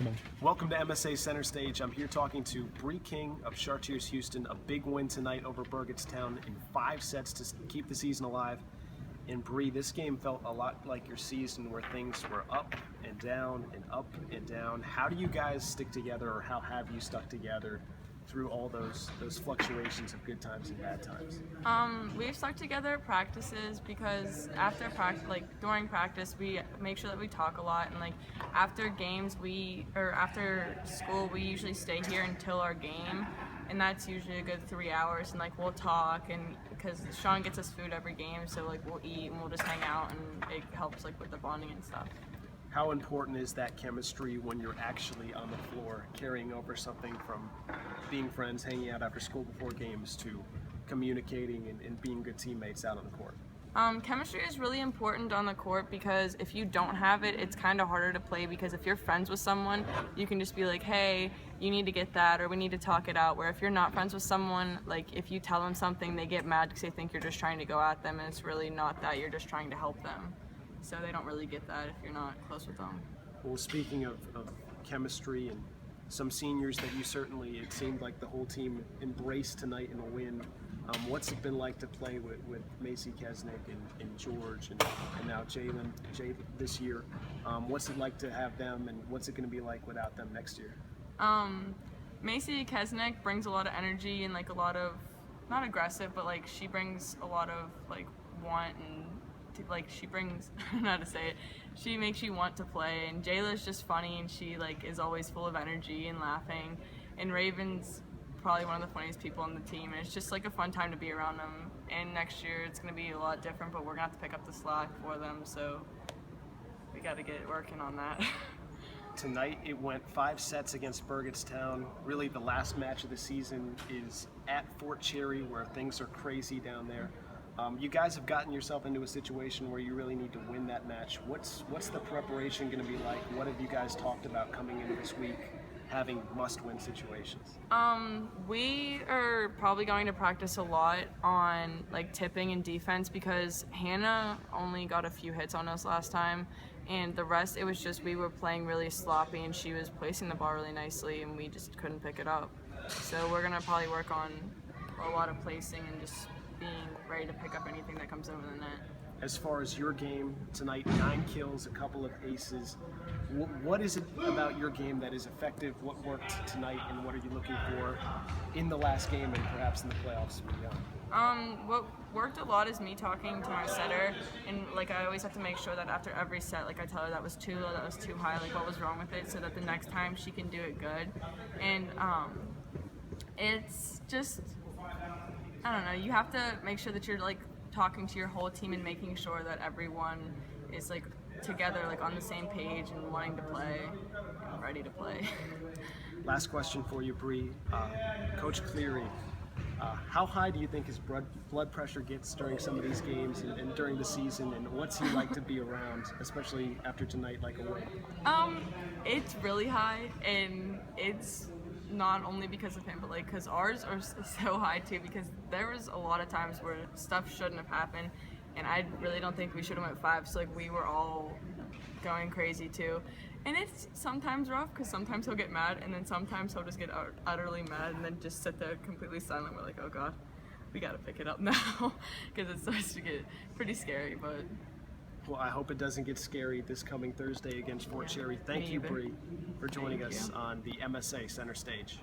Come on. Welcome to MSA Center Stage. I'm here talking to Breann King of Chartiers-Houston. A big win tonight over Burgettstown in 5 sets to keep the season alive. And Breann, this game felt a lot like your season where things were up and down and up and down. How do you guys stick together, or how have you stuck together through all those fluctuations of good times and bad times? We've stuck together at practices because after practice, during practice, we make sure that we talk a lot, and after games, after school, we usually stay here until our game, and that's usually a good 3 hours, and we'll talk, and because Sean gets us food every game, so we'll eat and we'll just hang out, and it helps with the bonding and stuff. How important is that chemistry when you're actually on the floor, carrying over something from being friends, hanging out after school before games, to communicating and being good teammates out on the court? Chemistry is really important on the court because if you don't have it, it's kind of harder to play, because if you're friends with someone, you can just be like, hey, you need to get that, or we need to talk it out. Where if you're not friends with someone, if you tell them something, they get mad because they think you're just trying to go at them, and it's really not that. You're just trying to help them. So they don't really get that if you're not close with them. Well, speaking of chemistry and some seniors that you certainly, it seemed like the whole team embraced tonight in a win, what's it been like to play with Macy Kesnick and George and now Jay this year? What's it like to have them, and what's it going to be like without them next year? Macy Kesnick brings a lot of energy and a lot of, not aggressive, but she brings a lot of want, and she brings, I don't know how to say it, she makes you want to play. And Jayla's just funny, and she is always full of energy and laughing. And Raven's probably one of the funniest people on the team, and it's just a fun time to be around them. And next year it's going to be a lot different, but we're going to have to pick up the slack for them, so we got to get working on that. Tonight it went 5 sets against Burgettstown. Really the last match of the season is at Fort Cherry, where things are crazy down there. You guys have gotten yourself into a situation where you really need to win that match. What's the preparation going to be like? What have you guys talked about coming into this week, having must-win situations? We are probably going to practice a lot on tipping and defense, because Hannah only got a few hits on us last time, and the rest, it was just we were playing really sloppy, and she was placing the ball really nicely, and we just couldn't pick it up. So we're going to probably work on a lot of placing and just being ready to pick up anything that comes over the net. As far as your game tonight, 9 kills, a couple of aces. What is it about your game that is effective? What worked tonight, and what are you looking for in the last game and perhaps in the playoffs beyond? What worked a lot is me talking to my setter, and I always have to make sure that after every set, I tell her that was too low, that was too high, what was wrong with it, so that the next time she can do it good. And it's just, I don't know, you have to make sure that you're talking to your whole team and making sure that everyone is together, on the same page and wanting to play and ready to play. Last question for you, Breann. Coach Cleary, how high do you think his blood pressure gets during some of these games and during the season, and what's he like to be around, especially after tonight, a win? It's really high, and it's not only because of him, but because ours are so high too, because there was a lot of times where stuff shouldn't have happened, and I really don't think we should have went 5, so we were all going crazy too. And it's sometimes rough, because sometimes he'll get mad, and then sometimes he'll just get utterly mad and then just sit there completely silent. We're oh god, we gotta pick it up now, because it starts to get pretty scary. But well, I hope it doesn't get scary this coming Thursday against Fort Cherry. Thank you, Breann, for joining us on the MSA Center Stage.